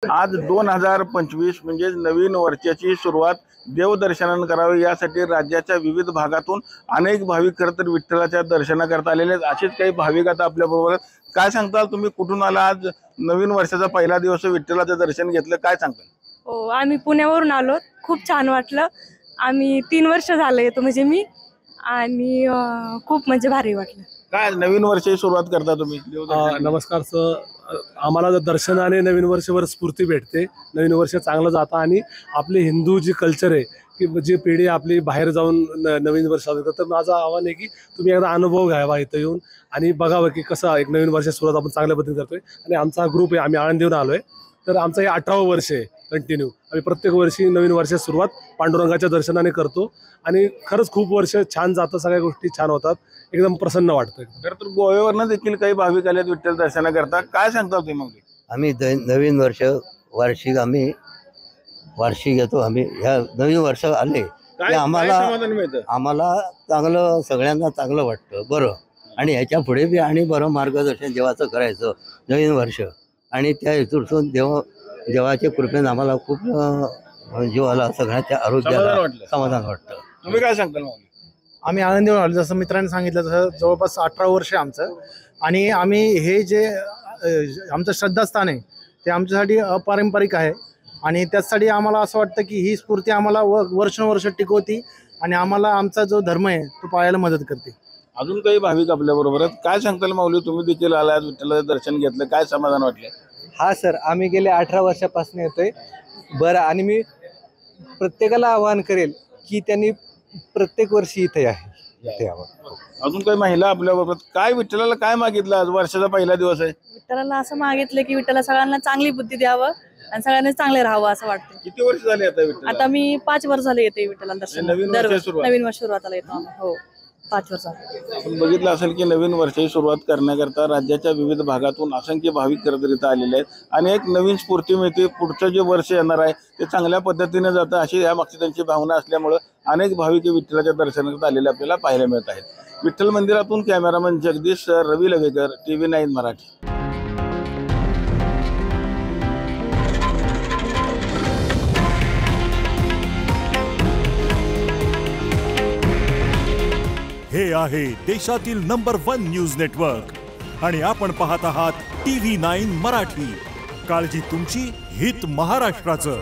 आज 2025 म्हणजे नवीन वर्षाची सुरुवात देवदर्शनानं करावी यासाठी राज्याच्या विविध भागातून अनेक भाविक खरं तर विठ्ठलाच्या दर्शनाकरता आलेले आहेत। असेच काही भाविक आता आपल्याबरोबर आहेत। काय सांगताल तुम्ही, कुठून आला? आज नवीन वर्षाचा पहिला दिवस, विठ्ठलाचं दर्शन घेतलं, काय सांगताल? हो, आम्ही पुण्यावरून आलो, खूप छान वाटलं। आम्ही 3 वर्ष झाले येतो म्हणजे मी, आणि खूप म्हणजे भारी वाटलं। काय नवीन वर्षाची सुरुवात करता तुम्ही? नमस्कार सर, आम्हाला दर्शनाने नवीन वर्षभर स्फूर्ती भेटते, नवीन वर्ष चांगलं जातं आणि आपले हिंदू जी कल्चर आहे की जी पिढी आपली बाहेर जाऊन नवीन वर्ष साजरं करतात। तर माझं आव्हान आहे की तुम्ही एकदा अनुभव घ्यावा इथं येऊन आणि बघावं की कसं एक नवीन वर्ष सुरुवात आपण चांगल्या पद्धतीने करतोय। आणि आमचा ग्रुप आहे, आम्ही आळंदीहून आलो आहे, तर आमचं हे 18वं वर्ष आहे कंटिन्यू। आम्ही प्रत्येक वर्षी नवीन वर्षाची सुरुवात पांडुरंगाच्या दर्शनाने करतो आणि खरंच खूप वर्ष छान जातं, सगळ्या गोष्टी छान होतात, एकदम प्रसन्न वाटतं। खरं तर गोव्यावरनं देखील काही भाविक आलेत विठ्ठल दर्शनाकरता, काय सांगता तुम्ही? मग आम्ही नवीन वार्षिक येतो। आम्ही ह्या नवीन वर्ष आले की आम्हाला चांगलं, सगळ्यांना चांगलं वाटतं बरं। आणि ह्याच्या पुढे बी आणि बरं मार्गदर्शन देवाचं करायचं नवीन वर्ष, आणि त्या हेतूतून देवाच्या कृपेने आम्हाला खूप जीवाला सगळ्याच्या आरोग्याला समाधान वाटतं। तुम्ही काय सांगताल? मग आम्ही आनंदीवर आलो, जसं मित्रांनी सांगितलं तसं जवळपास 18 वर्ष आमचं, आणि आम्ही हे जे आमचं श्रद्धास्थान आहे ते आमच्यासाठी अपारंपरिक आहे, आणि त्यासाठी आम्हाला असं वाटतं की ही स्फूर्ती आम्हाला वर्षानुवर्ष टिकवती आणि आम्हाला आमचा जो धर्म आहे तो पाळायला मदत करते। अजून काही भाविक आपल्या बरोबर आहेत, काय सांगताल? माऊली, तुम्ही देखील आलात, विठ्ठलाचं दर्शन घेतलं, काय समाधान वाटलं? हा सर, आम्ही गेले 18 वर्षापासून येतोय बरं, आणि मी प्रत्येकाला आवाहन करेल की त्यांनी प्रत्येक वर्षी इथे यावं। अजून काही महिला आपल्या बरोबर, काय विठ्ठलाला काय मागितलं? आज वर्षाचा पहिला दिवस आहे, विठ्ठलाला असं मागितलं की विठ्ठला सगळ्यांना चांगली बुद्धी द्यावं आणि सगळ्यांनी चांगले राहावं असं वाटतं। किती वर्ष झाले आता विठ्ठल? आता मी 5 वर्ष झाले येते विठ्ठलाला दर्शन, नवीन वर्ष सुरुवाताला येतो आम्ही। हो, 5 वर्ष। आपण बघितलं असेल की नवीन वर्षाची सुरुवात करण्याकरता राज्याच्या विविध भागातून असंख्य भाविक खरं तर इथं आलेले आहेत, आणि एक नवीन स्फूर्ती मिळते। पुढचं जे वर्ष येणार आहे ते चांगल्या पद्धतीने जातं, अशी या मागची त्यांची भावना असल्यामुळं अनेक भाविक विठ्ठलाच्या दर्शनाकरता आलेले आपल्याला पाहायला मिळत आहेत। विठ्ठल मंदिरातून कॅमेरामन जगदीश, रवी लवेकर, TV9 मराठी। हे आहे देशातील नंबर 1 न्यूज नेटवर्क आणि आपण पाहत आहात TV9 मराठी। काळजी तुमची, हित महाराष्ट्राचं।